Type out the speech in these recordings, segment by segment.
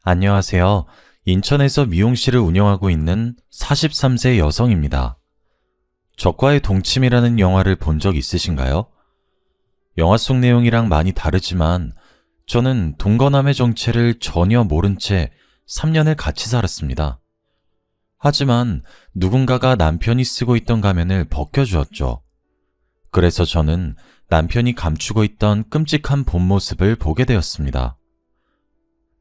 안녕하세요. 인천에서 미용실을 운영하고 있는 43세 여성입니다. 적과의 동침이라는 영화를 본 적 있으신가요? 영화 속 내용이랑 많이 다르지만 저는 동거남의 정체를 전혀 모른 채 3년을 같이 살았습니다. 하지만 누군가가 남편이 쓰고 있던 가면을 벗겨주었죠. 그래서 저는 남편이 감추고 있던 끔찍한 본 모습을 보게 되었습니다.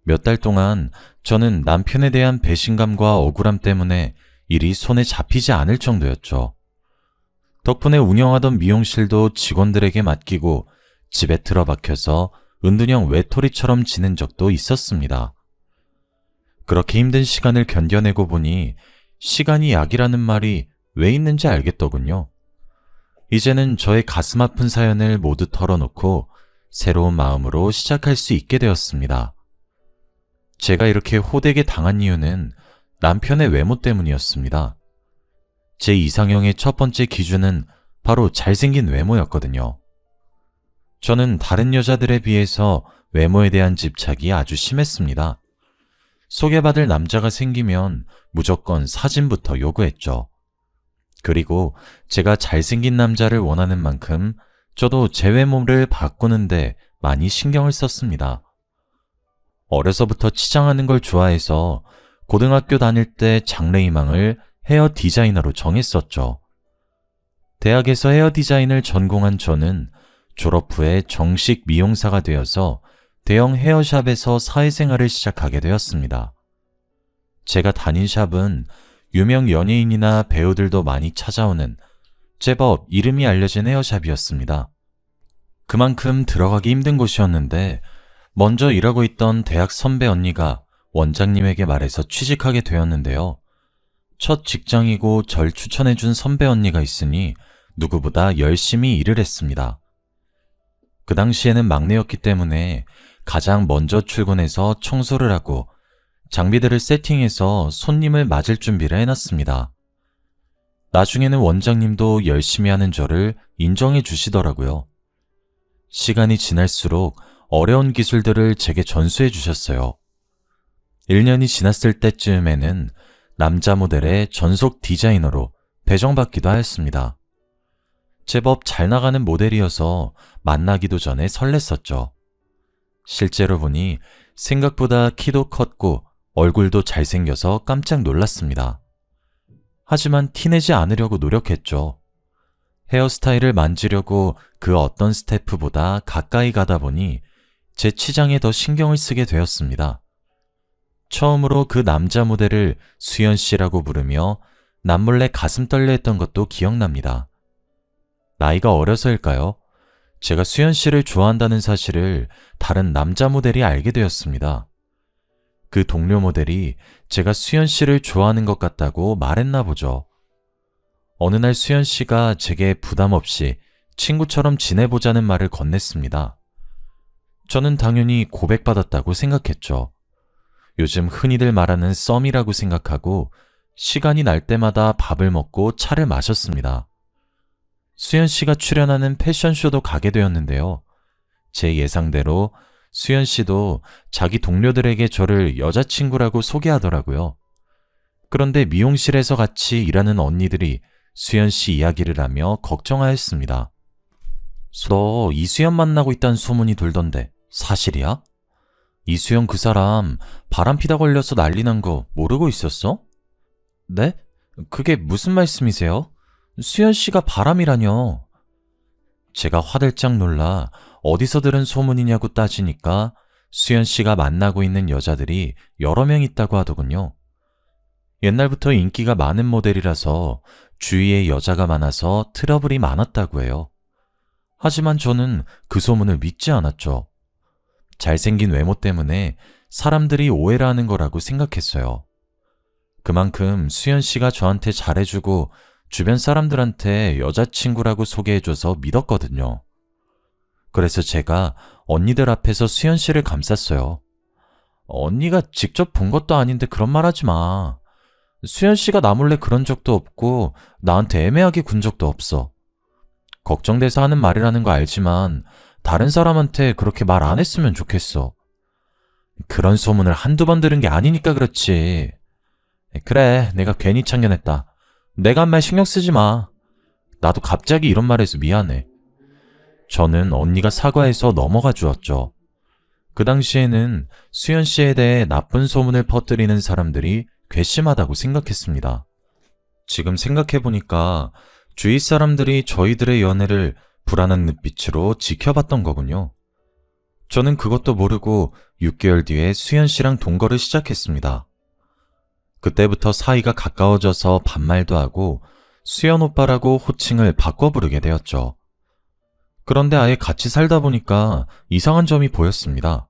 몇 달 동안 저는 남편에 대한 배신감과 억울함 때문에 일이 손에 잡히지 않을 정도였죠. 덕분에 운영하던 미용실도 직원들에게 맡기고 집에 틀어박혀서 은둔형 외톨이처럼 지낸 적도 있었습니다. 그렇게 힘든 시간을 견뎌내고 보니 시간이 약이라는 말이 왜 있는지 알겠더군요. 이제는 저의 가슴 아픈 사연을 모두 털어놓고 새로운 마음으로 시작할 수 있게 되었습니다. 제가 이렇게 호되게 당한 이유는 남편의 외모 때문이었습니다. 제 이상형의 첫 번째 기준은 바로 잘생긴 외모였거든요. 저는 다른 여자들에 비해서 외모에 대한 집착이 아주 심했습니다. 소개받을 남자가 생기면 무조건 사진부터 요구했죠. 그리고 제가 잘생긴 남자를 원하는 만큼 저도 제 외모를 바꾸는데 많이 신경을 썼습니다. 어려서부터 치장하는 걸 좋아해서 고등학교 다닐 때 장래희망을 헤어 디자이너로 정했었죠. 대학에서 헤어 디자인을 전공한 저는 졸업 후에 정식 미용사가 되어서 대형 헤어샵에서 사회생활을 시작하게 되었습니다. 제가 다닌 샵은 유명 연예인이나 배우들도 많이 찾아오는 제법 이름이 알려진 헤어샵이었습니다. 그만큼 들어가기 힘든 곳이었는데 먼저 일하고 있던 대학 선배 언니가 원장님에게 말해서 취직하게 되었는데요. 첫 직장이고 절 추천해준 선배 언니가 있으니 누구보다 열심히 일을 했습니다. 그 당시에는 막내였기 때문에 가장 먼저 출근해서 청소를 하고 장비들을 세팅해서 손님을 맞을 준비를 해놨습니다. 나중에는 원장님도 열심히 하는 저를 인정해 주시더라고요. 시간이 지날수록 어려운 기술들을 제게 전수해 주셨어요. 1년이 지났을 때쯤에는 남자 모델의 전속 디자이너로 배정받기도 하였습니다. 제법 잘 나가는 모델이어서 만나기도 전에 설렜었죠. 실제로 보니 생각보다 키도 컸고 얼굴도 잘생겨서 깜짝 놀랐습니다. 하지만 티내지 않으려고 노력했죠. 헤어스타일을 만지려고 그 어떤 스태프보다 가까이 가다 보니 제 치장에 더 신경을 쓰게 되었습니다. 처음으로 그 남자 모델을 수연 씨라고 부르며 남몰래 가슴 떨려 했던 것도 기억납니다. 나이가 어려서일까요? 제가 수연 씨를 좋아한다는 사실을 다른 남자 모델이 알게 되었습니다. 그 동료 모델이 제가 수연 씨를 좋아하는 것 같다고 말했나 보죠. 어느 날 수연 씨가 제게 부담 없이 친구처럼 지내보자는 말을 건넸습니다. 저는 당연히 고백받았다고 생각했죠. 요즘 흔히들 말하는 썸이라고 생각하고 시간이 날 때마다 밥을 먹고 차를 마셨습니다. 수연 씨가 출연하는 패션쇼도 가게 되었는데요. 제 예상대로 수연 씨도 자기 동료들에게 저를 여자친구라고 소개하더라고요. 그런데 미용실에서 같이 일하는 언니들이 수연 씨 이야기를 하며 걱정하였습니다. 너 이수연 만나고 있다는 소문이 돌던데 사실이야? 이수연 그 사람 바람피다 걸려서 난리 난 거 모르고 있었어? 네? 그게 무슨 말씀이세요? 수연 씨가 바람이라뇨. 제가 화들짝 놀라 어디서 들은 소문이냐고 따지니까 수연 씨가 만나고 있는 여자들이 여러 명 있다고 하더군요. 옛날부터 인기가 많은 모델이라서 주위에 여자가 많아서 트러블이 많았다고 해요. 하지만 저는 그 소문을 믿지 않았죠. 잘생긴 외모 때문에 사람들이 오해를 하는 거라고 생각했어요. 그만큼 수연 씨가 저한테 잘해주고 주변 사람들한테 여자친구라고 소개해줘서 믿었거든요. 그래서 제가 언니들 앞에서 수연 씨를 감쌌어요. 언니가 직접 본 것도 아닌데 그런 말 하지 마. 수연 씨가 나 몰래 그런 적도 없고 나한테 애매하게 군 적도 없어. 걱정돼서 하는 말이라는 거 알지만 다른 사람한테 그렇게 말 안 했으면 좋겠어. 그런 소문을 한두 번 들은 게 아니니까 그렇지. 그래, 내가 괜히 참견했다. 내가 한 말 신경 쓰지 마. 나도 갑자기 이런 말해서 미안해. 저는 언니가 사과해서 넘어가 주었죠. 그 당시에는 수연 씨에 대해 나쁜 소문을 퍼뜨리는 사람들이 괘씸하다고 생각했습니다. 지금 생각해보니까 주위 사람들이 저희들의 연애를 불안한 눈빛으로 지켜봤던 거군요. 저는 그것도 모르고 6개월 뒤에 수연 씨랑 동거를 시작했습니다. 그때부터 사이가 가까워져서 반말도 하고 수연 오빠라고 호칭을 바꿔 부르게 되었죠. 그런데 아예 같이 살다 보니까 이상한 점이 보였습니다.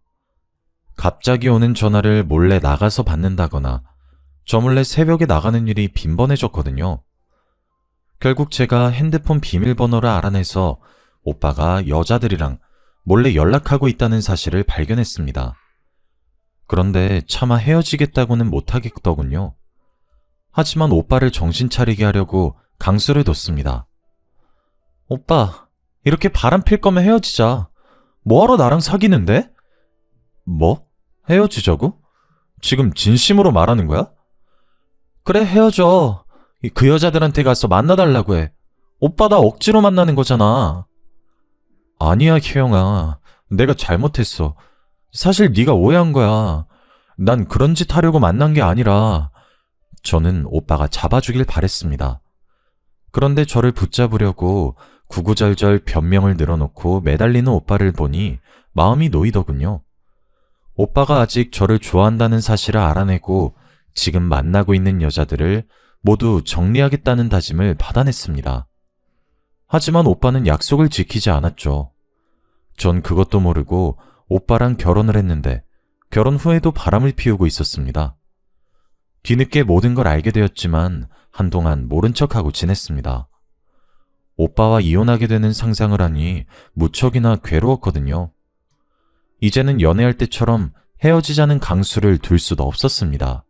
갑자기 오는 전화를 몰래 나가서 받는다거나 저 몰래 새벽에 나가는 일이 빈번해졌거든요. 결국 제가 핸드폰 비밀번호를 알아내서 오빠가 여자들이랑 몰래 연락하고 있다는 사실을 발견했습니다. 그런데 차마 헤어지겠다고는 못하겠더군요. 하지만 오빠를 정신 차리게 하려고 강수를 뒀습니다. 오빠, 이렇게 바람 필 거면 헤어지자. 뭐하러 나랑 사귀는데? 뭐? 헤어지자고? 지금 진심으로 말하는 거야? 그래, 헤어져. 그 여자들한테 가서 만나달라고 해. 오빠 나 억지로 만나는 거잖아. 아니야, 혜영아. 내가 잘못했어. 사실 네가 오해한 거야. 난 그런 짓 하려고 만난 게 아니라. 저는 오빠가 잡아주길 바랬습니다. 그런데 저를 붙잡으려고 구구절절 변명을 늘어놓고 매달리는 오빠를 보니 마음이 놓이더군요. 오빠가 아직 저를 좋아한다는 사실을 알아내고 지금 만나고 있는 여자들을 모두 정리하겠다는 다짐을 받아냈습니다. 하지만 오빠는 약속을 지키지 않았죠. 전 그것도 모르고 오빠랑 결혼을 했는데 결혼 후에도 바람을 피우고 있었습니다. 뒤늦게 모든 걸 알게 되었지만 한동안 모른 척하고 지냈습니다. 오빠와 이혼하게 되는 상상을 하니 무척이나 괴로웠거든요. 이제는 연애할 때처럼 헤어지자는 강수를 둘 수도 없었습니다.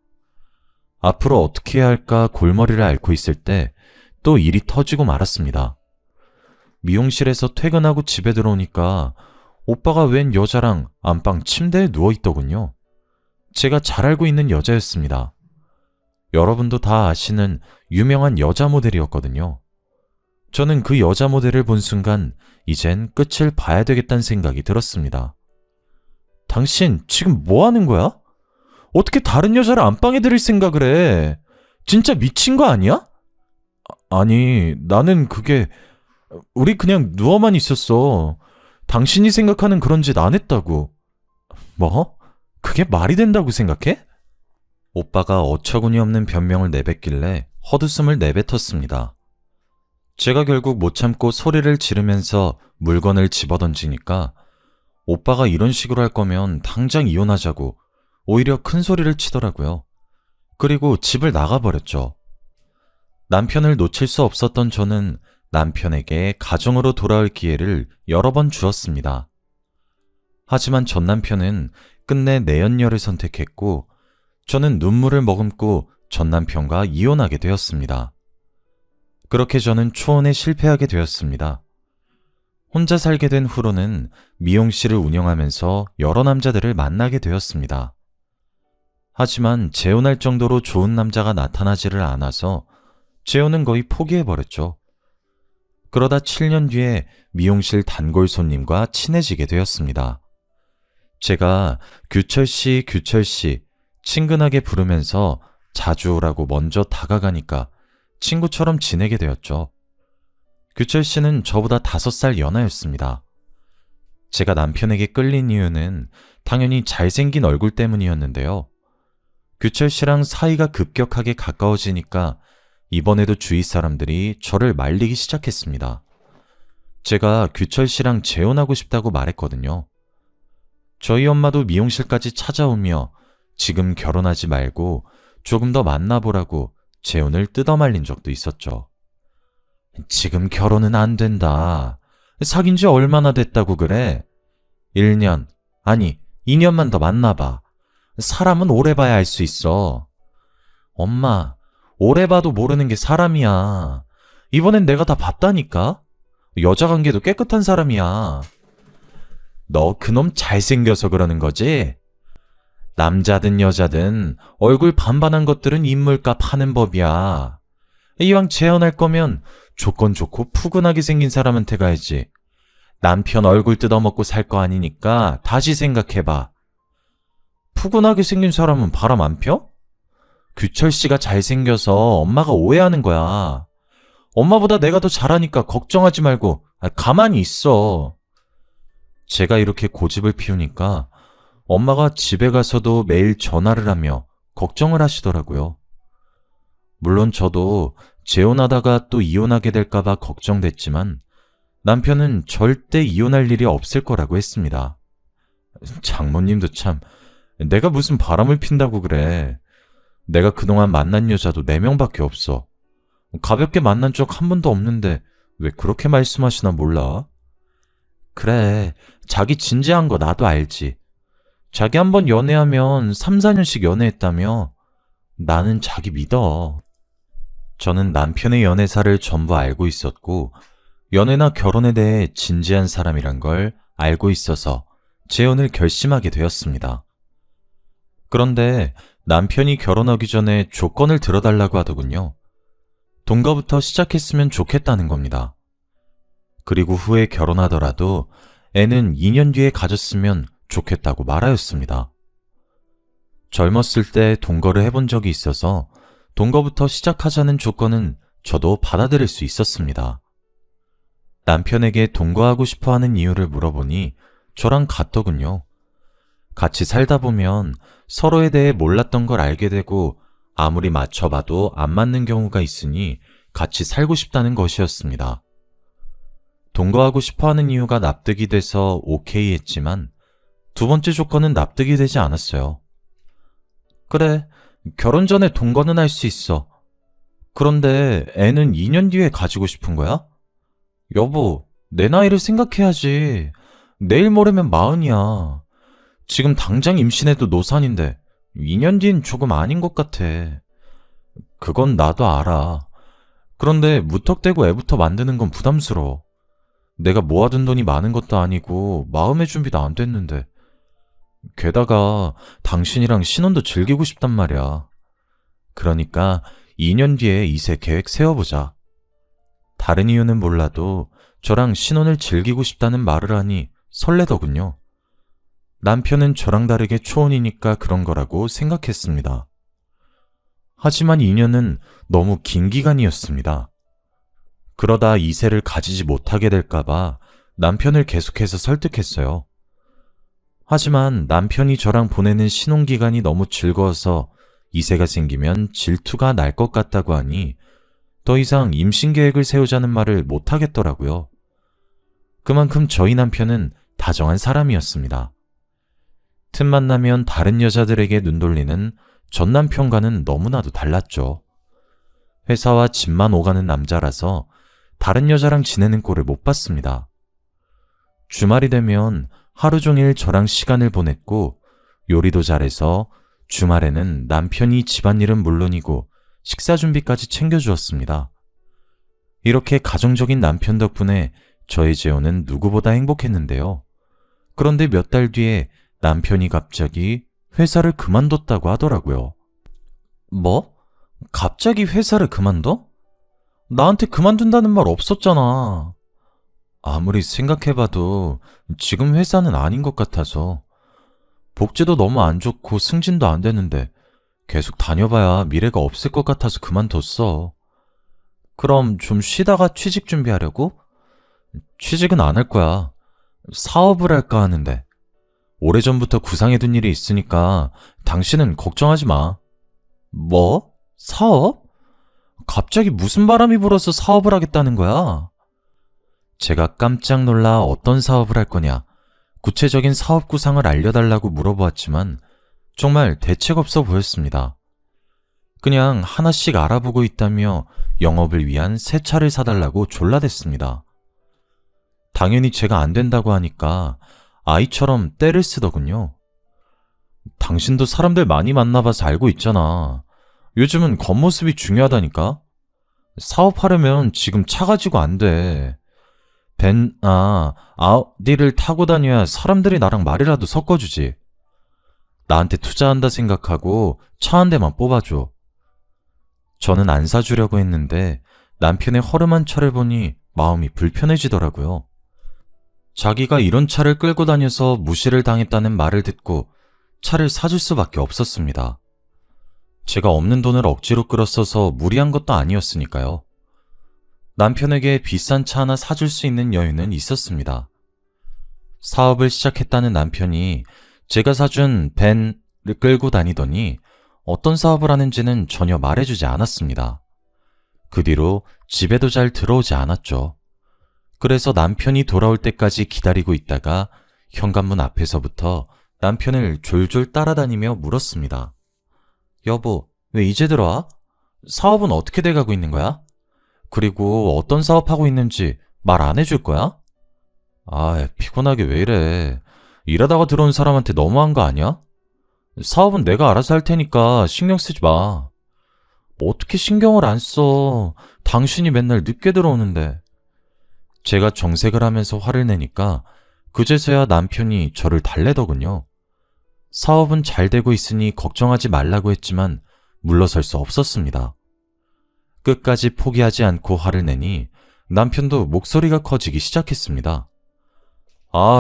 앞으로 어떻게 해야 할까 골머리를 앓고 있을 때 또 일이 터지고 말았습니다. 미용실에서 퇴근하고 집에 들어오니까 오빠가 웬 여자랑 안방 침대에 누워있더군요. 제가 잘 알고 있는 여자였습니다. 여러분도 다 아시는 유명한 여자 모델이었거든요. 저는 그 여자 모델을 본 순간 이젠 끝을 봐야 되겠다는 생각이 들었습니다. 당신 지금 뭐 하는 거야? 어떻게 다른 여자를 안방에 들일 생각을 해? 진짜 미친 거 아니야? 아니, 나는 우리 그냥 누워만 있었어. 당신이 생각하는 그런 짓 안 했다고. 뭐? 그게 말이 된다고 생각해? 오빠가 어처구니 없는 변명을 내뱉길래 헛웃음을 내뱉었습니다. 제가 결국 못 참고 소리를 지르면서 물건을 집어던지니까 오빠가 이런 식으로 할 거면 당장 이혼하자고 오히려 큰 소리를 치더라고요. 그리고 집을 나가버렸죠. 남편을 놓칠 수 없었던 저는 남편에게 가정으로 돌아올 기회를 여러 번 주었습니다. 하지만 전 남편은 끝내 내연녀를 선택했고 저는 눈물을 머금고 전 남편과 이혼하게 되었습니다. 그렇게 저는 초혼에 실패하게 되었습니다. 혼자 살게 된 후로는 미용실을 운영하면서 여러 남자들을 만나게 되었습니다. 하지만 재혼할 정도로 좋은 남자가 나타나지를 않아서 재혼은 거의 포기해버렸죠. 그러다 7년 뒤에 미용실 단골 손님과 친해지게 되었습니다. 제가 규철씨, 규철씨 친근하게 부르면서 자주 오라고 먼저 다가가니까 친구처럼 지내게 되었죠. 규철씨는 저보다 5살 연하였습니다. 제가 남편에게 끌린 이유는 당연히 잘생긴 얼굴 때문이었는데요. 규철씨랑 사이가 급격하게 가까워지니까 이번에도 주위 사람들이 저를 말리기 시작했습니다. 제가 규철씨랑 재혼하고 싶다고 말했거든요. 저희 엄마도 미용실까지 찾아오며 지금 결혼하지 말고 조금 더 만나보라고 재혼을 뜯어말린 적도 있었죠. 지금 결혼은 안 된다. 사귄 지 얼마나 됐다고 그래? 1년, 아니 2년만 더 만나봐. 사람은 오래 봐야 알 수 있어. 엄마, 오래 봐도 모르는 게 사람이야. 이번엔 내가 다 봤다니까? 여자 관계도 깨끗한 사람이야. 너 그놈 잘생겨서 그러는 거지? 남자든 여자든 얼굴 반반한 것들은 인물값 하는 법이야. 이왕 재혼할 거면 조건 좋고 푸근하게 생긴 사람한테 가야지. 남편 얼굴 뜯어먹고 살 거 아니니까 다시 생각해봐. 푸근하게 생긴 사람은 바람 안 펴? 규철 씨가 잘생겨서 엄마가 오해하는 거야. 엄마보다 내가 더 잘하니까 걱정하지 말고 가만히 있어. 제가 이렇게 고집을 피우니까 엄마가 집에 가서도 매일 전화를 하며 걱정을 하시더라고요. 물론 저도 재혼하다가 또 이혼하게 될까봐 걱정됐지만 남편은 절대 이혼할 일이 없을 거라고 했습니다. 장모님도 참, 내가 무슨 바람을 핀다고 그래. 내가 그동안 만난 여자도 4명밖에 없어. 가볍게 만난 적 한 번도 없는데 왜 그렇게 말씀하시나 몰라? 그래, 자기 진지한 거 나도 알지. 자기 한번 연애하면 3, 4년씩 연애했다며. 나는 자기 믿어. 저는 남편의 연애사를 전부 알고 있었고 연애나 결혼에 대해 진지한 사람이란 걸 알고 있어서 재혼을 결심하게 되었습니다. 그런데 남편이 결혼하기 전에 조건을 들어달라고 하더군요. 동거부터 시작했으면 좋겠다는 겁니다. 그리고 후에 결혼하더라도 애는 2년 뒤에 가졌으면 좋겠다고 말하였습니다. 젊었을 때 동거를 해본 적이 있어서 동거부터 시작하자는 조건은 저도 받아들일 수 있었습니다. 남편에게 동거하고 싶어 하는 이유를 물어보니 저랑 같더군요. 같이 살다 보면 서로에 대해 몰랐던 걸 알게 되고 아무리 맞춰봐도 안 맞는 경우가 있으니 같이 살고 싶다는 것이었습니다. 동거하고 싶어 하는 이유가 납득이 돼서 오케이 했지만 두 번째 조건은 납득이 되지 않았어요. 그래, 결혼 전에 동거는 할 수 있어. 그런데 애는 2년 뒤에 가지고 싶은 거야? 여보, 내 나이를 생각해야지. 내일 모레면 40이야. 지금 당장 임신해도 노산인데 2년 뒤는 조금 아닌 것 같아. 그건 나도 알아. 그런데 무턱대고 애부터 만드는 건 부담스러워. 내가 모아둔 돈이 많은 것도 아니고 마음의 준비도 안 됐는데. 게다가 당신이랑 신혼도 즐기고 싶단 말이야. 그러니까 2년 뒤에 이세 계획 세워보자. 다른 이유는 몰라도 저랑 신혼을 즐기고 싶다는 말을 하니 설레더군요. 남편은 저랑 다르게 초혼이니까 그런 거라고 생각했습니다. 하지만 2년은 너무 긴 기간이었습니다. 그러다 이세를 가지지 못하게 될까봐 남편을 계속해서 설득했어요. 하지만 남편이 저랑 보내는 신혼기간이 너무 즐거워서 이세가 생기면 질투가 날 것 같다고 하니 더 이상 임신 계획을 세우자는 말을 못하겠더라고요. 그만큼 저희 남편은 다정한 사람이었습니다. 틈만 나면 다른 여자들에게 눈 돌리는 전 남편과는 너무나도 달랐죠. 회사와 집만 오가는 남자라서 다른 여자랑 지내는 꼴을 못 봤습니다. 주말이 되면 하루 종일 저랑 시간을 보냈고 요리도 잘해서 주말에는 남편이 집안일은 물론이고 식사 준비까지 챙겨주었습니다. 이렇게 가정적인 남편 덕분에 저의 재혼은 누구보다 행복했는데요. 그런데 몇 달 뒤에 남편이 갑자기 회사를 그만뒀다고 하더라고요. 뭐? 갑자기 회사를 그만둬? 나한테 그만둔다는 말 없었잖아. 아무리 생각해봐도 지금 회사는 아닌 것 같아서. 복지도 너무 안 좋고 승진도 안 되는데 계속 다녀봐야 미래가 없을 것 같아서 그만뒀어. 그럼 좀 쉬다가 취직 준비하려고? 취직은 안 할 거야. 사업을 할까 하는데. 오래전부터 구상해둔 일이 있으니까 당신은 걱정하지 마. 뭐? 사업? 갑자기 무슨 바람이 불어서 사업을 하겠다는 거야? 제가 깜짝 놀라 어떤 사업을 할 거냐, 구체적인 사업 구상을 알려달라고 물어보았지만 정말 대책 없어 보였습니다. 그냥 하나씩 알아보고 있다며 영업을 위한 새 차를 사달라고 졸라댔습니다. 당연히 제가 안 된다고 하니까 아이처럼 떼를 쓰더군요. 당신도 사람들 많이 만나봐서 알고 있잖아. 요즘은 겉모습이 중요하다니까? 사업하려면 지금 차 가지고 안 돼. 아우디를 타고 다녀야 사람들이 나랑 말이라도 섞어주지. 나한테 투자한다 생각하고 차 한 대만 뽑아줘. 저는 안 사주려고 했는데 남편의 허름한 차를 보니 마음이 불편해지더라고요. 자기가 이런 차를 끌고 다녀서 무시를 당했다는 말을 듣고 차를 사줄 수밖에 없었습니다. 제가 없는 돈을 억지로 끌어써서 무리한 것도 아니었으니까요. 남편에게 비싼 차 하나 사줄 수 있는 여유는 있었습니다. 사업을 시작했다는 남편이 제가 사준 벤을 끌고 다니더니 어떤 사업을 하는지는 전혀 말해주지 않았습니다. 그 뒤로 집에도 잘 들어오지 않았죠. 그래서 남편이 돌아올 때까지 기다리고 있다가 현관문 앞에서부터 남편을 졸졸 따라다니며 물었습니다. 여보, 왜 이제 들어와? 사업은 어떻게 돼가고 있는 거야? 그리고 어떤 사업하고 있는지 말 안 해줄 거야? 피곤하게 왜 이래. 일하다가 들어온 사람한테 너무한 거 아니야? 사업은 내가 알아서 할 테니까 신경 쓰지 마. 어떻게 신경을 안 써? 당신이 맨날 늦게 들어오는데. 제가 정색을 하면서 화를 내니까 그제서야 남편이 저를 달래더군요. 사업은 잘 되고 있으니 걱정하지 말라고 했지만 물러설 수 없었습니다. 끝까지 포기하지 않고 화를 내니 남편도 목소리가 커지기 시작했습니다.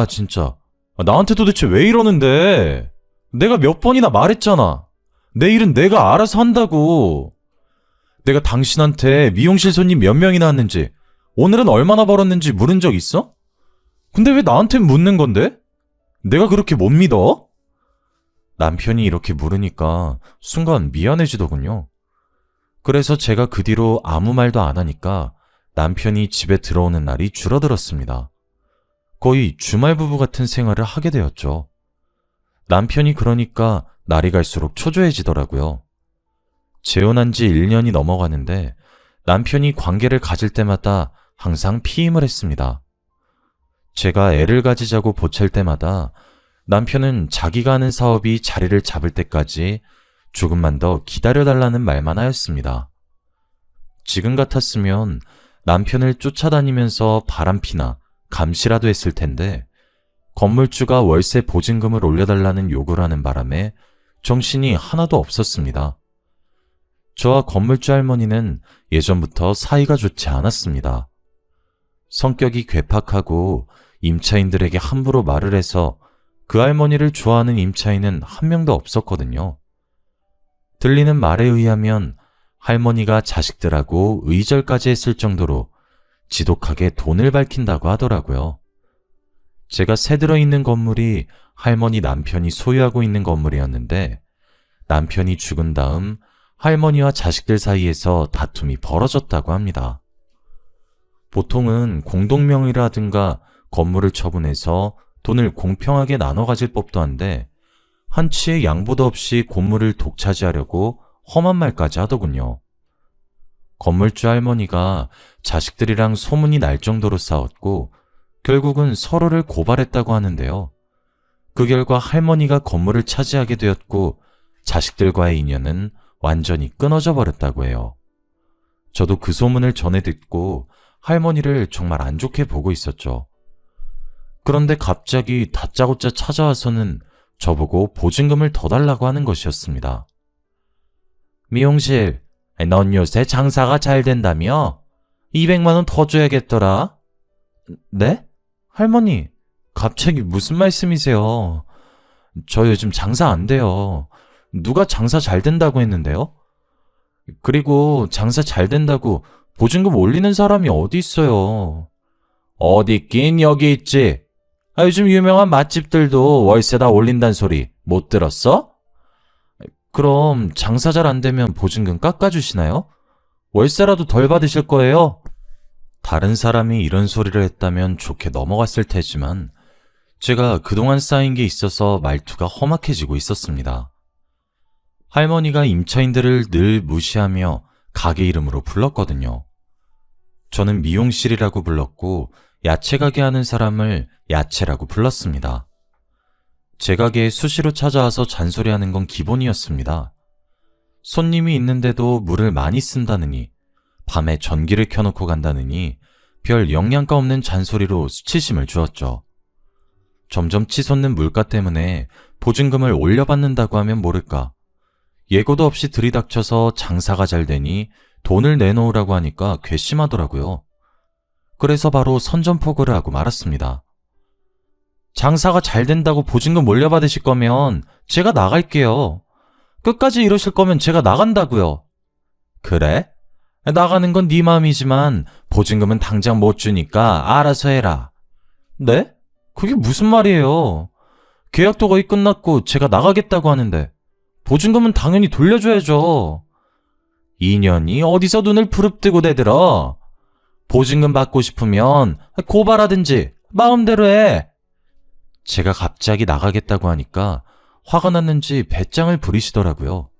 진짜. 나한테 도대체 왜 이러는데? 내가 몇 번이나 말했잖아. 내 일은 내가 알아서 한다고. 내가 당신한테 미용실 손님 몇 명이나 왔는지, 오늘은 얼마나 벌었는지 물은 적 있어? 근데 왜 나한테 묻는 건데? 내가 그렇게 못 믿어? 남편이 이렇게 물으니까 순간 미안해지더군요. 그래서 제가 그 뒤로 아무 말도 안 하니까 남편이 집에 들어오는 날이 줄어들었습니다. 거의 주말 부부 같은 생활을 하게 되었죠. 남편이 그러니까 날이 갈수록 초조해지더라고요. 재혼한 지 1년이 넘어가는데 남편이 관계를 가질 때마다 항상 피임을 했습니다. 제가 애를 가지자고 보챌 때마다 남편은 자기가 하는 사업이 자리를 잡을 때까지 조금만 더 기다려달라는 말만 하였습니다. 지금 같았으면 남편을 쫓아다니면서 바람피나 감시라도 했을 텐데 건물주가 월세 보증금을 올려달라는 요구를 하는 바람에 정신이 하나도 없었습니다. 저와 건물주 할머니는 예전부터 사이가 좋지 않았습니다. 성격이 괴팍하고 임차인들에게 함부로 말을 해서 그 할머니를 좋아하는 임차인은 한 명도 없었거든요. 들리는 말에 의하면 할머니가 자식들하고 의절까지 했을 정도로 지독하게 돈을 밝힌다고 하더라고요. 제가 새들어 있는 건물이 할머니 남편이 소유하고 있는 건물이었는데 남편이 죽은 다음 할머니와 자식들 사이에서 다툼이 벌어졌다고 합니다. 보통은 공동명의라든가 건물을 처분해서 돈을 공평하게 나눠 가질 법도 한데 한치의 양보도 없이 건물을 독차지하려고 험한 말까지 하더군요. 건물주 할머니가 자식들이랑 소문이 날 정도로 싸웠고 결국은 서로를 고발했다고 하는데요. 그 결과 할머니가 건물을 차지하게 되었고 자식들과의 인연은 완전히 끊어져 버렸다고 해요. 저도 그 소문을 전해 듣고 할머니를 정말 안 좋게 보고 있었죠. 그런데 갑자기 다짜고짜 찾아와서는 저보고 보증금을 더 달라고 하는 것이었습니다. 미용실, 넌 요새 장사가 잘 된다며? 200만 원 더 줘야겠더라. 네? 할머니, 갑자기 무슨 말씀이세요? 저 요즘 장사 안 돼요. 누가 장사 잘 된다고 했는데요? 그리고 장사 잘 된다고 보증금 올리는 사람이 어디 있어요? 어디 있긴 여기 있지. 요즘 유명한 맛집들도 월세 다 올린다는 소리 못 들었어? 그럼 장사 잘 안 되면 보증금 깎아주시나요? 월세라도 덜 받으실 거예요? 다른 사람이 이런 소리를 했다면 좋게 넘어갔을 테지만 제가 그동안 쌓인 게 있어서 말투가 험악해지고 있었습니다. 할머니가 임차인들을 늘 무시하며 가게 이름으로 불렀거든요. 저는 미용실이라고 불렀고 야채 가게 하는 사람을 야채라고 불렀습니다. 제 가게에 수시로 찾아와서 잔소리하는 건 기본이었습니다. 손님이 있는데도 물을 많이 쓴다느니, 밤에 전기를 켜놓고 간다느니 별 영양가 없는 잔소리로 수치심을 주었죠. 점점 치솟는 물가 때문에 보증금을 올려받는다고 하면 모를까. 예고도 없이 들이닥쳐서 장사가 잘 되니 돈을 내놓으라고 하니까 괘씸하더라고요. 그래서 바로 선전포고를 하고 말았습니다. 장사가 잘 된다고 보증금 올려받으실 거면 제가 나갈게요. 끝까지 이러실 거면 제가 나간다고요. 그래? 나가는 건 네 마음이지만 보증금은 당장 못 주니까 알아서 해라. 네? 그게 무슨 말이에요? 계약도 거의 끝났고 제가 나가겠다고 하는데 보증금은 당연히 돌려줘야죠. 2년이 어디서 눈을 부릅뜨고 대들어. 보증금 받고 싶으면 고발하든지 마음대로 해. 제가 갑자기 나가겠다고 하니까 화가 났는지 배짱을 부리시더라고요.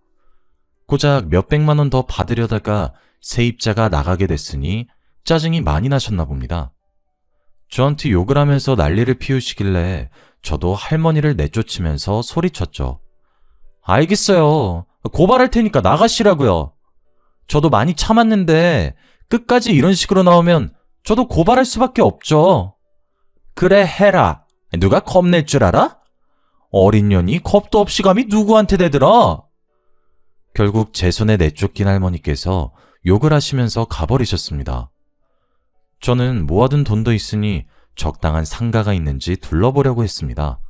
고작 몇백만 원 더 받으려다가 세입자가 나가게 됐으니 짜증이 많이 나셨나 봅니다. 저한테 욕을 하면서 난리를 피우시길래 저도 할머니를 내쫓으면서 소리쳤죠. 알겠어요. 고발할 테니까 나가시라고요. 저도 많이 참았는데 끝까지 이런 식으로 나오면 저도 고발할 수밖에 없죠. 그래 해라. 누가 겁낼 줄 알아? 어린 년이 겁도 없이 감히 누구한테 대들어? 결국 제 손에 내쫓긴 할머니께서 욕을 하시면서 가버리셨습니다. 저는 모아둔 돈도 있으니 적당한 상가가 있는지 둘러보려고 했습니다.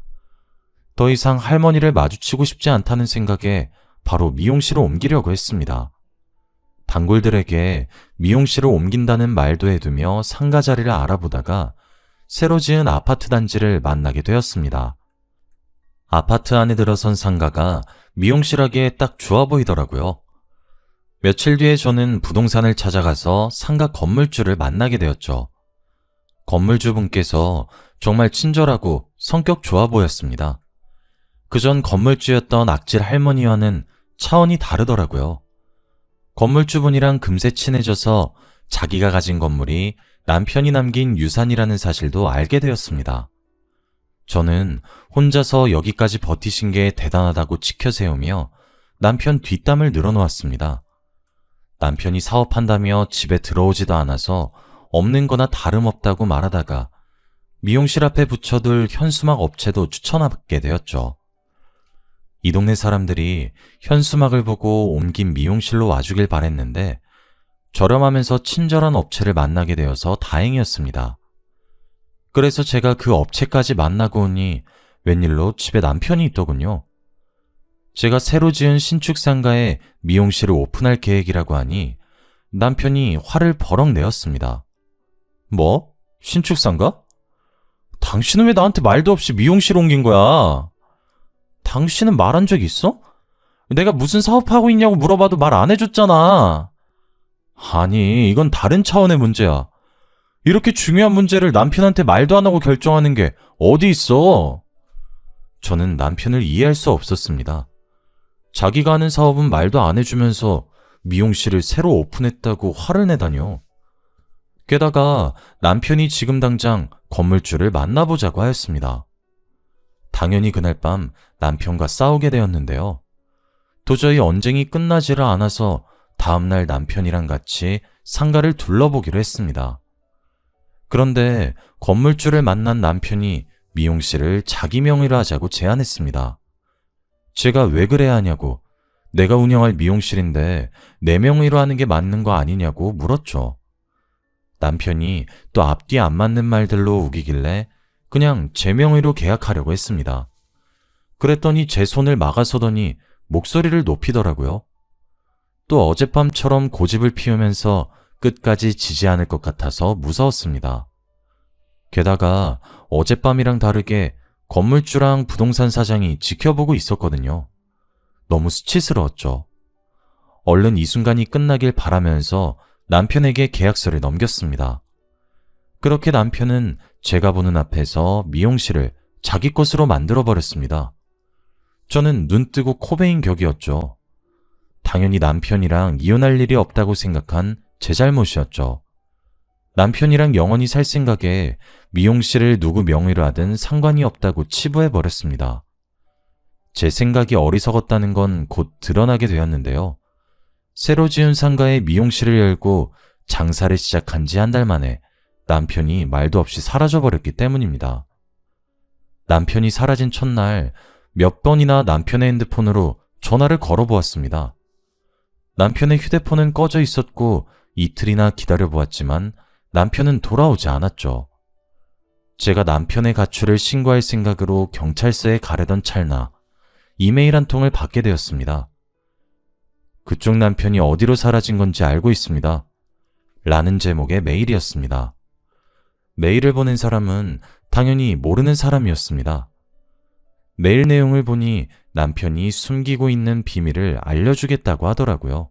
더 이상 할머니를 마주치고 싶지 않다는 생각에 바로 미용실을 옮기려고 했습니다. 단골들에게 미용실을 옮긴다는 말도 해두며 상가 자리를 알아보다가 새로 지은 아파트 단지를 만나게 되었습니다. 아파트 안에 들어선 상가가 미용실하기에 딱 좋아 보이더라고요. 며칠 뒤에 저는 부동산을 찾아가서 상가 건물주를 만나게 되었죠. 건물주분께서 정말 친절하고 성격 좋아 보였습니다. 그전 건물주였던 악질 할머니와는 차원이 다르더라고요. 건물주분이랑 금세 친해져서 자기가 가진 건물이 남편이 남긴 유산이라는 사실도 알게 되었습니다. 저는 혼자서 여기까지 버티신 게 대단하다고 치켜세우며 남편 뒷담을 늘어놓았습니다. 남편이 사업한다며 집에 들어오지도 않아서 없는 거나 다름없다고 말하다가 미용실 앞에 붙여둘 현수막 업체도 추천하게 되었죠. 이 동네 사람들이 현수막을 보고 옮긴 미용실로 와주길 바랬는데 저렴하면서 친절한 업체를 만나게 되어서 다행이었습니다. 그래서 제가 그 업체까지 만나고 오니 웬일로 집에 남편이 있더군요. 제가 새로 지은 신축 상가에 미용실을 오픈할 계획이라고 하니 남편이 화를 버럭 내었습니다. 뭐? 신축 상가? 당신은 왜 나한테 말도 없이 미용실 옮긴 거야? 당신은 말한 적 있어? 내가 무슨 사업하고 있냐고 물어봐도 말 안 해줬잖아. 아니, 이건 다른 차원의 문제야. 이렇게 중요한 문제를 남편한테 말도 안 하고 결정하는 게 어디 있어? 저는 남편을 이해할 수 없었습니다. 자기가 하는 사업은 말도 안 해주면서 미용실을 새로 오픈했다고 화를 내다뇨. 게다가 남편이 지금 당장 건물주를 만나보자고 하였습니다. 당연히 그날 밤 남편과 싸우게 되었는데요. 도저히 언쟁이 끝나지를 않아서 다음날 남편이랑 같이 상가를 둘러보기로 했습니다. 그런데 건물주를 만난 남편이 미용실을 자기 명의로 하자고 제안했습니다. 제가 왜 그래야 하냐고, 내가 운영할 미용실인데 내 명의로 하는 게 맞는 거 아니냐고 물었죠. 남편이 또 앞뒤 안 맞는 말들로 우기길래 그냥 제 명의로 계약하려고 했습니다. 그랬더니 제 손을 막아서더니 목소리를 높이더라고요. 또 어젯밤처럼 고집을 피우면서 끝까지 지지 않을 것 같아서 무서웠습니다. 게다가 어젯밤이랑 다르게 건물주랑 부동산 사장이 지켜보고 있었거든요. 너무 수치스러웠죠. 얼른 이 순간이 끝나길 바라면서 남편에게 계약서를 넘겼습니다. 그렇게 남편은 제가 보는 앞에서 미용실을 자기 것으로 만들어버렸습니다. 저는 눈 뜨고 코 베인 격이었죠. 당연히 남편이랑 이혼할 일이 없다고 생각한 제 잘못이었죠. 남편이랑 영원히 살 생각에 미용실을 누구 명의로 하든 상관이 없다고 치부해버렸습니다. 제 생각이 어리석었다는 건 곧 드러나게 되었는데요. 새로 지은 상가에 미용실을 열고 장사를 시작한 지 한 달 만에 남편이 말도 없이 사라져버렸기 때문입니다. 남편이 사라진 첫날 몇 번이나 남편의 핸드폰으로 전화를 걸어보았습니다. 남편의 휴대폰은 꺼져 있었고 이틀이나 기다려보았지만 남편은 돌아오지 않았죠. 제가 남편의 가출을 신고할 생각으로 경찰서에 가려던 찰나 이메일 한 통을 받게 되었습니다. 그쪽 남편이 어디로 사라진 건지 알고 있습니다. 라는 제목의 메일이었습니다. 메일을 보낸 사람은 당연히 모르는 사람이었습니다. 메일 내용을 보니 남편이 숨기고 있는 비밀을 알려주겠다고 하더라고요.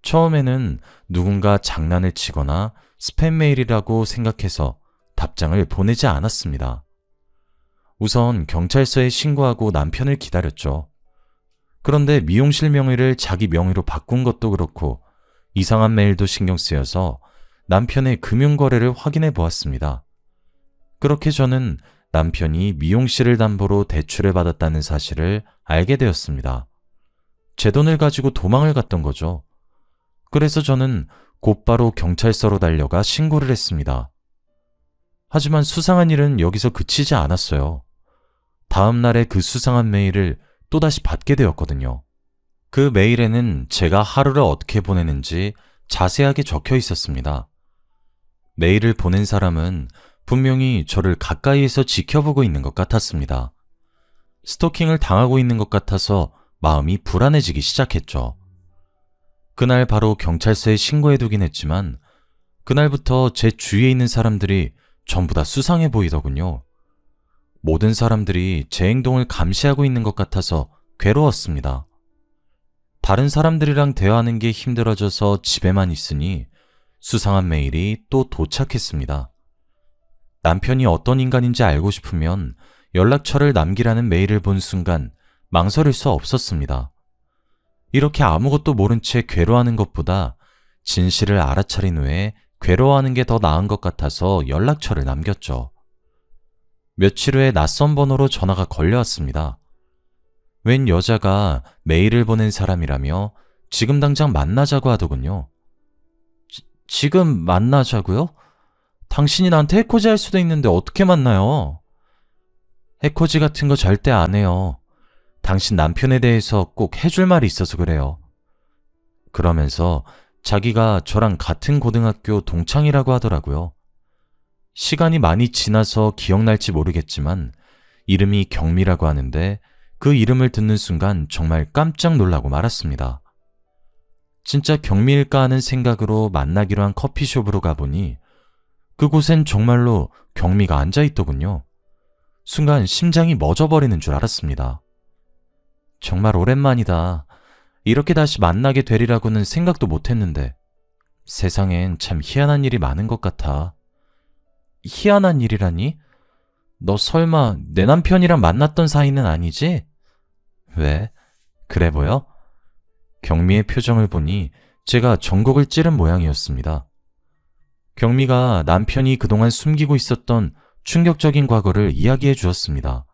처음에는 누군가 장난을 치거나 스팸 메일이라고 생각해서 답장을 보내지 않았습니다. 우선 경찰서에 신고하고 남편을 기다렸죠. 그런데 미용실 명의를 자기 명의로 바꾼 것도 그렇고 이상한 메일도 신경 쓰여서 남편의 금융거래를 확인해 보았습니다. 그렇게 저는 남편이 미용실을 담보로 대출을 받았다는 사실을 알게 되었습니다. 제 돈을 가지고 도망을 갔던 거죠. 그래서 저는 곧바로 경찰서로 달려가 신고를 했습니다. 하지만 수상한 일은 여기서 그치지 않았어요. 다음 날에 그 수상한 메일을 또다시 받게 되었거든요. 그 메일에는 제가 하루를 어떻게 보내는지 자세하게 적혀 있었습니다. 메일을 보낸 사람은 분명히 저를 가까이에서 지켜보고 있는 것 같았습니다. 스토킹을 당하고 있는 것 같아서 마음이 불안해지기 시작했죠. 그날 바로 경찰서에 신고해두긴 했지만 그날부터 제 주위에 있는 사람들이 전부 다 수상해 보이더군요. 모든 사람들이 제 행동을 감시하고 있는 것 같아서 괴로웠습니다. 다른 사람들이랑 대화하는 게 힘들어져서 집에만 있으니 수상한 메일이 또 도착했습니다. 남편이 어떤 인간인지 알고 싶으면 연락처를 남기라는 메일을 본 순간 망설일 수 없었습니다. 이렇게 아무것도 모른 채 괴로워하는 것보다 진실을 알아차린 후에 괴로워하는 게 더 나은 것 같아서 연락처를 남겼죠. 며칠 후에 낯선 번호로 전화가 걸려왔습니다. 웬 여자가 메일을 보낸 사람이라며 지금 당장 만나자고 하더군요. 지금 만나자고요? 당신이 나한테 해코지 할 수도 있는데 어떻게 만나요? 해코지 같은 거 절대 안 해요. 당신 남편에 대해서 꼭 해줄 말이 있어서 그래요. 그러면서 자기가 저랑 같은 고등학교 동창이라고 하더라고요. 시간이 많이 지나서 기억날지 모르겠지만 이름이 경미라고 하는데 그 이름을 듣는 순간 정말 깜짝 놀라고 말았습니다. 진짜 경미일까 하는 생각으로 만나기로 한 커피숍으로 가보니 그곳엔 정말로 경미가 앉아있더군요. 순간 심장이 멎어버리는 줄 알았습니다. 정말 오랜만이다. 이렇게 다시 만나게 되리라고는 생각도 못했는데 세상엔 참 희한한 일이 많은 것 같아. 희한한 일이라니? 너 설마 내 남편이랑 만났던 사이는 아니지? 왜? 그래 보여? 경미의 표정을 보니 제가 전곡을 찌른 모양이었습니다. 경미가 남편이 그동안 숨기고 있었던 충격적인 과거를 이야기해 주었습니다.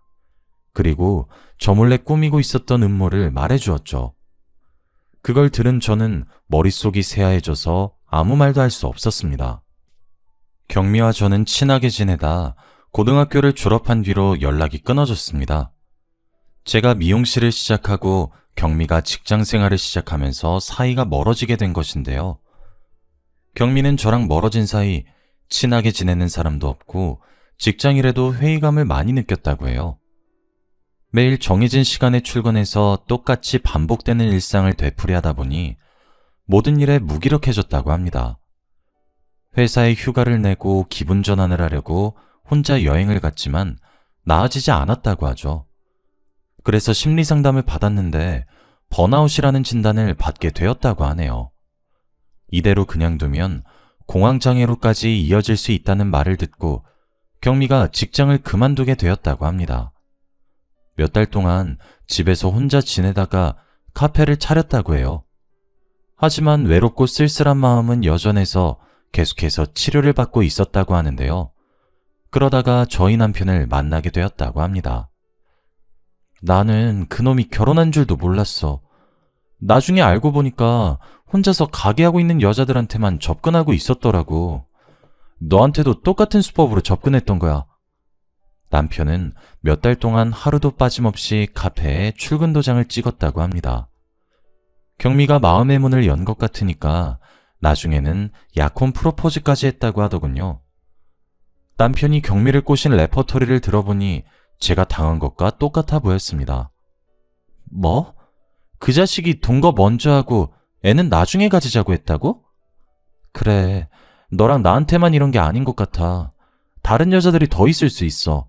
그리고 저 몰래 꾸미고 있었던 음모를 말해 주었죠. 그걸 들은 저는 머릿속이 새하얘져서 아무 말도 할 수 없었습니다. 경미와 저는 친하게 지내다 고등학교를 졸업한 뒤로 연락이 끊어졌습니다. 제가 미용실을 시작하고 경미가 직장 생활을 시작하면서 사이가 멀어지게 된 것인데요. 경미는 저랑 멀어진 사이 친하게 지내는 사람도 없고 직장일에도 회의감을 많이 느꼈다고 해요. 매일 정해진 시간에 출근해서 똑같이 반복되는 일상을 되풀이하다 보니 모든 일에 무기력해졌다고 합니다. 회사에 휴가를 내고 기분 전환을 하려고 혼자 여행을 갔지만 나아지지 않았다고 하죠. 그래서 심리상담을 받았는데 번아웃이라는 진단을 받게 되었다고 하네요. 이대로 그냥 두면 공황장애로까지 이어질 수 있다는 말을 듣고 경미가 직장을 그만두게 되었다고 합니다. 몇 달 동안 집에서 혼자 지내다가 카페를 차렸다고 해요. 하지만 외롭고 쓸쓸한 마음은 여전해서 계속해서 치료를 받고 있었다고 하는데요. 그러다가 저희 남편을 만나게 되었다고 합니다. 나는 그놈이 결혼한 줄도 몰랐어. 나중에 알고 보니까 혼자서 가게하고 있는 여자들한테만 접근하고 있었더라고. 너한테도 똑같은 수법으로 접근했던 거야. 남편은 몇 달 동안 하루도 빠짐없이 카페에 출근 도장을 찍었다고 합니다. 경미가 마음의 문을 연 것 같으니까 나중에는 약혼 프로포즈까지 했다고 하더군요. 남편이 경미를 꼬신 레퍼토리를 들어보니 제가 당한 것과 똑같아 보였습니다. 뭐? 그 자식이 돈 거 먼저 하고 애는 나중에 가지자고 했다고? 그래, 너랑 나한테만 이런 게 아닌 것 같아. 다른 여자들이 더 있을 수 있어.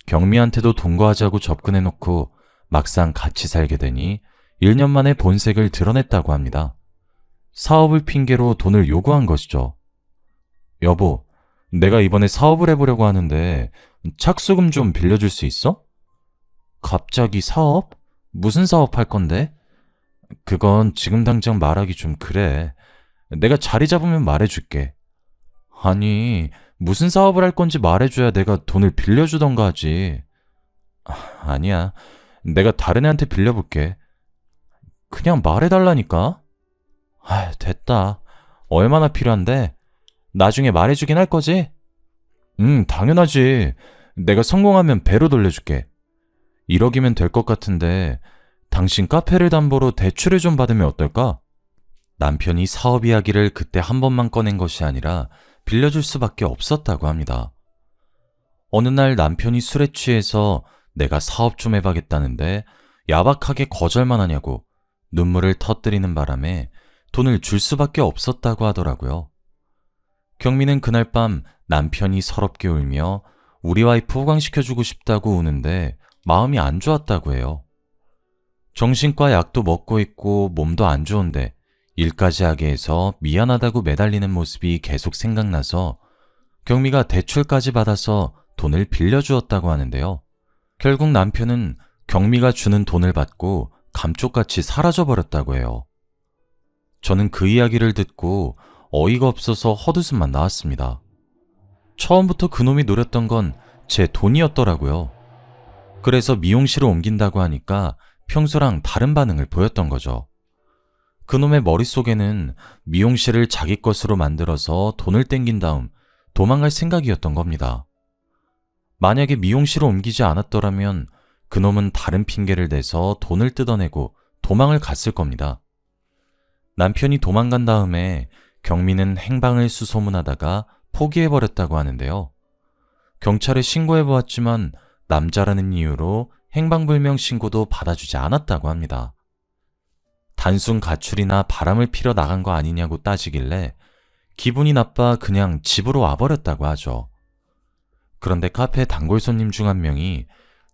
경미한테도 동거하자고 접근해놓고 막상 같이 살게 되니 1년 만에 본색을 드러냈다고 합니다. 사업을 핑계로 돈을 요구한 것이죠. 여보, 내가 이번에 사업을 해보려고 하는데 착수금 좀 빌려줄 수 있어? 갑자기 사업? 무슨 사업 할 건데? 그건 지금 당장 말하기 좀 그래. 내가 자리 잡으면 말해줄게. 아니, 무슨 사업을 할 건지 말해줘야 내가 돈을 빌려주던가 하지. 아니야, 내가 다른 애한테 빌려볼게. 그냥 말해달라니까? 됐다. 얼마나 필요한데? 나중에 말해주긴 할 거지? 당연하지. 내가 성공하면 배로 돌려줄게. 1억이면 될 것 같은데 당신 카페를 담보로 대출을 좀 받으면 어떨까? 남편이 사업 이야기를 그때 한 번만 꺼낸 것이 아니라 빌려줄 수밖에 없었다고 합니다. 어느 날 남편이 술에 취해서 내가 사업 좀 해봐겠다는데 야박하게 거절만 하냐고 눈물을 터뜨리는 바람에 돈을 줄 수밖에 없었다고 하더라고요. 경미는 그날 밤 남편이 서럽게 울며 우리 와이프 호강시켜주고 싶다고 우는데 마음이 안 좋았다고 해요. 정신과 약도 먹고 있고 몸도 안 좋은데 일까지 하게 해서 미안하다고 매달리는 모습이 계속 생각나서 경미가 대출까지 받아서 돈을 빌려주었다고 하는데요. 결국 남편은 경미가 주는 돈을 받고 감쪽같이 사라져버렸다고 해요. 저는 그 이야기를 듣고 어이가 없어서 헛웃음만 나왔습니다. 처음부터 그놈이 노렸던 건 제 돈이었더라고요. 그래서 미용실을 옮긴다고 하니까 평소랑 다른 반응을 보였던 거죠. 그놈의 머릿속에는 미용실을 자기 것으로 만들어서 돈을 땡긴 다음 도망갈 생각이었던 겁니다. 만약에 미용실을 옮기지 않았더라면 그놈은 다른 핑계를 대서 돈을 뜯어내고 도망을 갔을 겁니다. 남편이 도망간 다음에 경미는 행방을 수소문하다가 포기해버렸다고 하는데요. 경찰에 신고해보았지만 남자라는 이유로 행방불명 신고도 받아주지 않았다고 합니다. 단순 가출이나 바람을 피러 나간 거 아니냐고 따지길래 기분이 나빠 그냥 집으로 와버렸다고 하죠. 그런데 카페 단골 손님 중 한 명이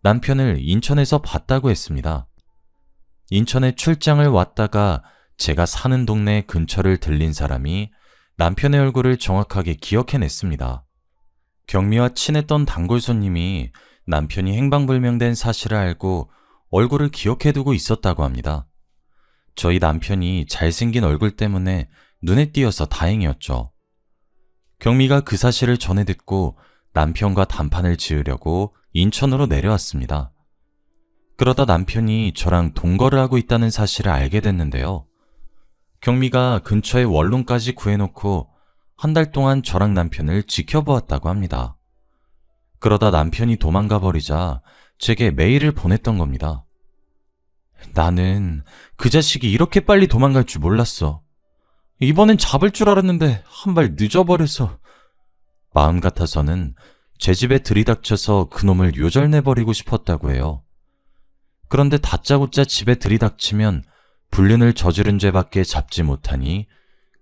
남편을 인천에서 봤다고 했습니다. 인천에 출장을 왔다가 제가 사는 동네 근처를 들린 사람이 남편의 얼굴을 정확하게 기억해냈습니다. 경미와 친했던 단골 손님이 남편이 행방불명된 사실을 알고 얼굴을 기억해두고 있었다고 합니다. 저희 남편이 잘생긴 얼굴 때문에 눈에 띄어서 다행이었죠. 경미가 그 사실을 전해 듣고 남편과 단판을 지으려고 인천으로 내려왔습니다. 그러다 남편이 저랑 동거를 하고 있다는 사실을 알게 됐는데요. 경미가 근처에 원룸까지 구해놓고 한 달 동안 저랑 남편을 지켜보았다고 합니다. 그러다 남편이 도망가 버리자 제게 메일을 보냈던 겁니다. 나는 그 자식이 이렇게 빨리 도망갈 줄 몰랐어. 이번엔 잡을 줄 알았는데 한 발 늦어버려서. 마음 같아서는 제 집에 들이닥쳐서 그놈을 요절내버리고 싶었다고 해요. 그런데 다짜고짜 집에 들이닥치면 불륜을 저지른 죄밖에 잡지 못하니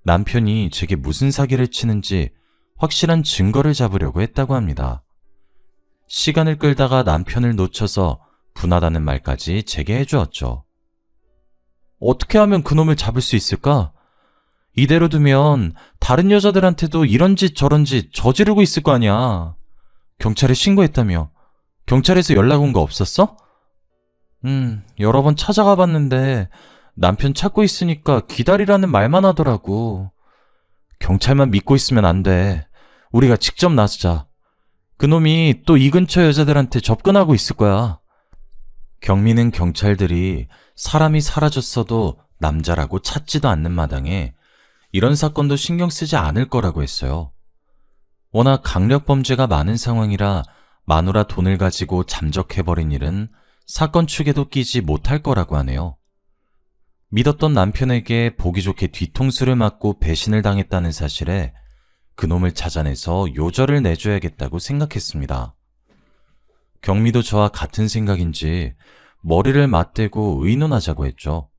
남편이 제게 무슨 사기를 치는지 확실한 증거를 잡으려고 했다고 합니다. 시간을 끌다가 남편을 놓쳐서 분하다는 말까지 제게 해주었죠. 어떻게 하면 그놈을 잡을 수 있을까? 이대로 두면 다른 여자들한테도 이런 짓 저런 짓 저지르고 있을 거 아니야. 경찰에 신고했다며. 경찰에서 연락 온 거 없었어? 여러 번 찾아가 봤는데 남편 찾고 있으니까 기다리라는 말만 하더라고. 경찰만 믿고 있으면 안 돼. 우리가 직접 나서자. 그놈이 또 이 근처 여자들한테 접근하고 있을 거야. 경미는 경찰들이 사람이 사라졌어도 남자라고 찾지도 않는 마당에 이런 사건도 신경 쓰지 않을 거라고 했어요. 워낙 강력범죄가 많은 상황이라 마누라 돈을 가지고 잠적해버린 일은 사건 축에도 끼지 못할 거라고 하네요. 믿었던 남편에게 보기 좋게 뒤통수를 맞고 배신을 당했다는 사실에 그놈을 찾아내서 요절을 내줘야겠다고 생각했습니다. 경미도 저와 같은 생각인지 머리를 맞대고 의논하자고 했죠.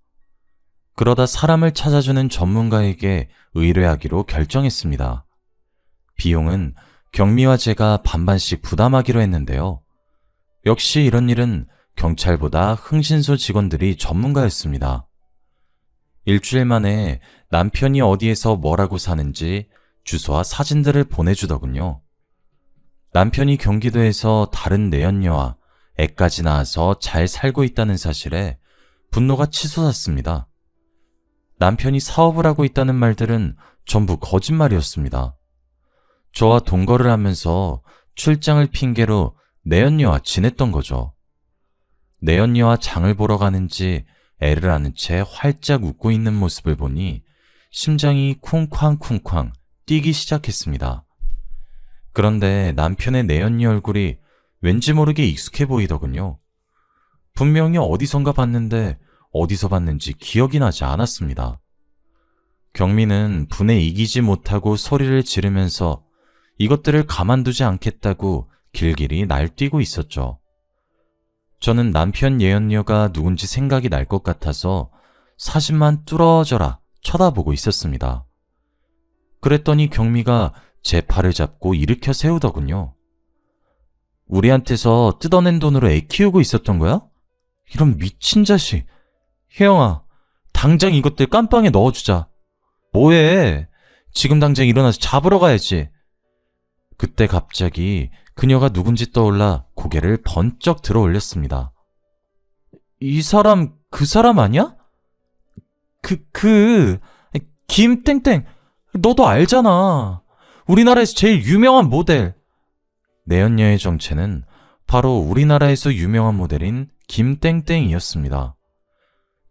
그러다 사람을 찾아주는 전문가에게 의뢰하기로 결정했습니다. 비용은 경미와 제가 반반씩 부담하기로 했는데요. 역시 이런 일은 경찰보다 흥신소 직원들이 전문가였습니다. 일주일 만에 남편이 어디에서 뭐라고 사는지 주소와 사진들을 보내주더군요. 남편이 경기도에서 다른 내연녀와 애까지 낳아서 잘 살고 있다는 사실에 분노가 치솟았습니다. 남편이 사업을 하고 있다는 말들은 전부 거짓말이었습니다. 저와 동거를 하면서 출장을 핑계로 내연녀와 지냈던 거죠. 내연녀와 장을 보러 가는지 애를 안은 채 활짝 웃고 있는 모습을 보니 심장이 쿵쾅쿵쾅 뛰기 시작했습니다. 그런데 남편의 내연녀 얼굴이 왠지 모르게 익숙해 보이더군요. 분명히 어디선가 봤는데 어디서 봤는지 기억이 나지 않았습니다. 경미는 분에 이기지 못하고 소리를 지르면서 이것들을 가만두지 않겠다고 길길이 날뛰고 있었죠. 저는 남편 예언녀가 누군지 생각이 날 것 같아서 사심만 뚫어져라 쳐다보고 있었습니다. 그랬더니 경미가 제 팔을 잡고 일으켜 세우더군요. 우리한테서 뜯어낸 돈으로 애 키우고 있었던 거야? 이런 미친 자식. 혜영아, 당장 이것들 깜빵에 넣어주자. 뭐해? 지금 당장 일어나서 잡으러 가야지. 그때 갑자기 그녀가 누군지 떠올라 고개를 번쩍 들어 올렸습니다. 이 사람, 그 사람 아니야? 김땡땡, 너도 알잖아. 우리나라에서 제일 유명한 모델. 내연녀의 정체는 바로 우리나라에서 유명한 모델인 김땡땡이었습니다.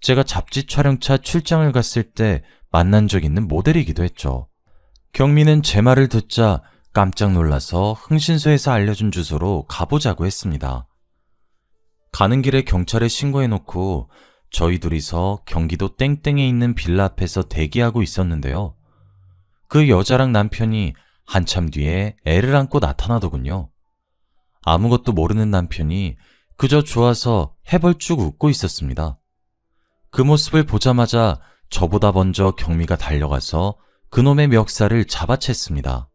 제가 잡지 촬영차 출장을 갔을 때 만난 적 있는 모델이기도 했죠. 경미는 제 말을 듣자 깜짝 놀라서 흥신소에서 알려준 주소로 가보자고 했습니다. 가는 길에 경찰에 신고해놓고 저희 둘이서 경기도 땡땡에 있는 빌라 앞에서 대기하고 있었는데요. 그 여자랑 남편이 한참 뒤에 애를 안고 나타나더군요. 아무것도 모르는 남편이 그저 좋아서 해벌쭉 웃고 있었습니다. 그 모습을 보자마자 저보다 먼저 경미가 달려가서 그놈의 멱살을 잡아챘습니다.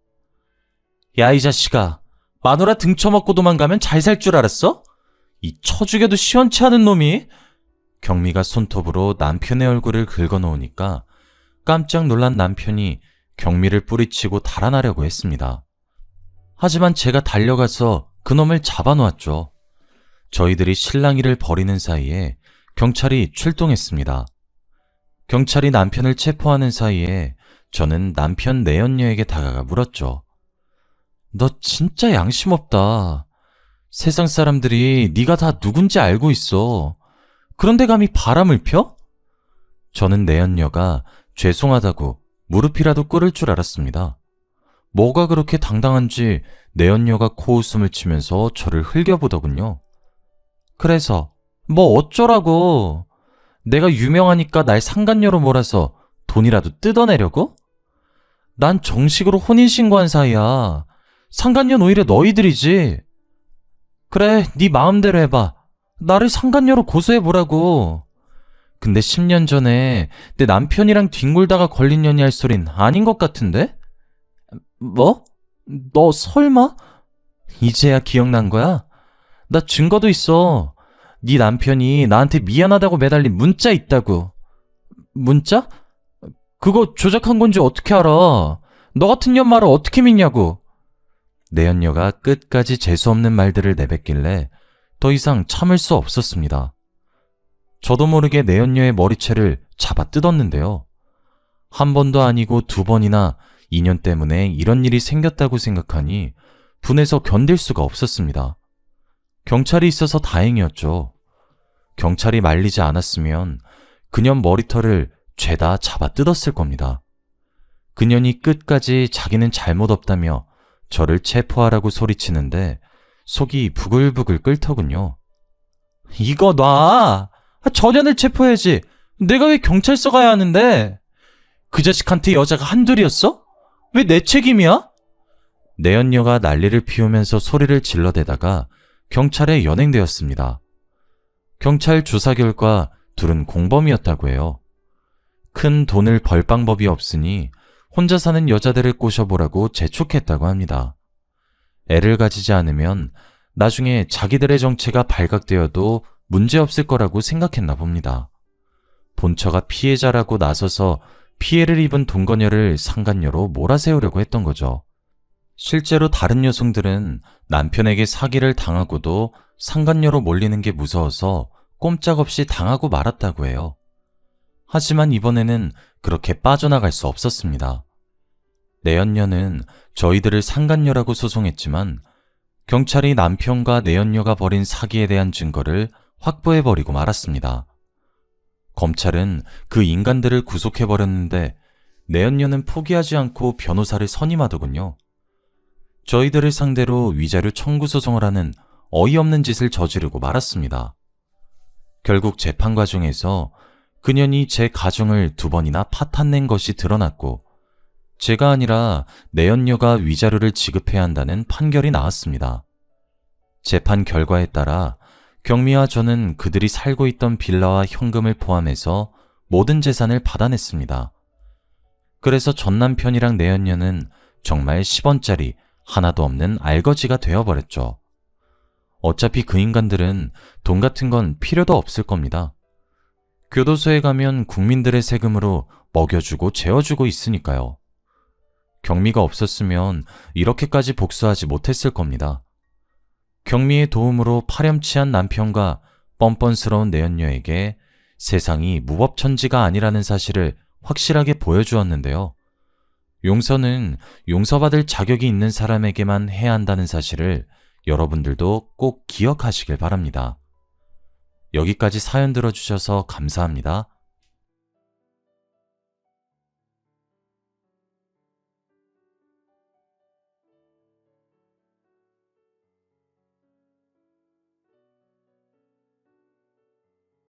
야, 이 자식아, 마누라 등쳐먹고 도망가면 잘 살 줄 알았어? 이 쳐죽여도 시원치 않은 놈이. 경미가 손톱으로 남편의 얼굴을 긁어놓으니까 깜짝 놀란 남편이 경미를 뿌리치고 달아나려고 했습니다. 하지만 제가 달려가서 그놈을 잡아놓았죠. 저희들이 실랑이를 벌이는 사이에 경찰이 출동했습니다. 경찰이 남편을 체포하는 사이에 저는 남편 내연녀에게 다가가 물었죠. 너 진짜 양심 없다. 세상 사람들이 네가 다 누군지 알고 있어. 그런데 감히 바람을 펴? 저는 내연녀가 죄송하다고 무릎이라도 꿇을 줄 알았습니다. 뭐가 그렇게 당당한지 내연녀가 코웃음을 치면서 저를 흘겨보더군요. 그래서 뭐 어쩌라고. 내가 유명하니까 날 상간녀로 몰아서 돈이라도 뜯어내려고? 난 정식으로 혼인신고한 사이야. 상간녀는 오히려 너희들이지. 그래, 네 마음대로 해봐. 나를 상간녀로 고소해보라고. 근데 10년 전에 내 남편이랑 뒹굴다가 걸린 년이 할 소린 아닌 것 같은데? 뭐? 너 설마? 이제야 기억난 거야? 나 증거도 있어. 네 남편이 나한테 미안하다고 매달린 문자 있다고. 문자? 그거 조작한 건지 어떻게 알아? 너 같은 년 말을 어떻게 믿냐고. 내연녀가 끝까지 재수없는 말들을 내뱉길래 더 이상 참을 수 없었습니다. 저도 모르게 내연녀의 머리채를 잡아 뜯었는데요. 한 번도 아니고 2번이나 인연 때문에 이런 일이 생겼다고 생각하니 분해서 견딜 수가 없었습니다. 경찰이 있어서 다행이었죠. 경찰이 말리지 않았으면 그년 머리털을 죄다 잡아 뜯었을 겁니다. 그년이 끝까지 자기는 잘못 없다며 저를 체포하라고 소리치는데 속이 부글부글 끓더군요. 이거 놔! 전현을 체포해야지. 내가 왜 경찰서 가야 하는데? 그 자식한테 여자가 한둘이었어? 왜 내 책임이야? 내연녀가 난리를 피우면서 소리를 질러대다가 경찰에 연행되었습니다. 경찰 조사 결과 둘은 공범이었다고 해요. 큰 돈을 벌 방법이 없으니 혼자 사는 여자들을 꼬셔보라고 재촉했다고 합니다. 애를 가지지 않으면 나중에 자기들의 정체가 발각되어도 문제없을 거라고 생각했나 봅니다. 본처가 피해자라고 나서서 피해를 입은 동거녀를 상간녀로 몰아세우려고 했던 거죠. 실제로 다른 여성들은 남편에게 사기를 당하고도 상간녀로 몰리는 게 무서워서 꼼짝없이 당하고 말았다고 해요. 하지만 이번에는 그렇게 빠져나갈 수 없었습니다. 내연녀는 저희들을 상간녀라고 소송했지만 경찰이 남편과 내연녀가 벌인 사기에 대한 증거를 확보해버리고 말았습니다. 검찰은 그 인간들을 구속해버렸는데 내연녀는 포기하지 않고 변호사를 선임하더군요. 저희들을 상대로 위자료 청구 소송을 하는 어이없는 짓을 저지르고 말았습니다. 결국 재판 과정에서 그년이 제 가정을 2번이나 파탄낸 것이 드러났고 제가 아니라 내연녀가 위자료를 지급해야 한다는 판결이 나왔습니다. 재판 결과에 따라 경미와 저는 그들이 살고 있던 빌라와 현금을 포함해서 모든 재산을 받아냈습니다. 그래서 전 남편이랑 내연녀는 정말 10원짜리 하나도 없는 알거지가 되어버렸죠. 어차피 그 인간들은 돈 같은 건 필요도 없을 겁니다. 교도소에 가면 국민들의 세금으로 먹여주고 재워주고 있으니까요. 경미가 없었으면 이렇게까지 복수하지 못했을 겁니다. 경미의 도움으로 파렴치한 남편과 뻔뻔스러운 내연녀에게 세상이 무법천지가 아니라는 사실을 확실하게 보여주었는데요. 용서는 용서받을 자격이 있는 사람에게만 해야 한다는 사실을 여러분들도 꼭 기억하시길 바랍니다. 여기까지 사연 들어주셔서 감사합니다.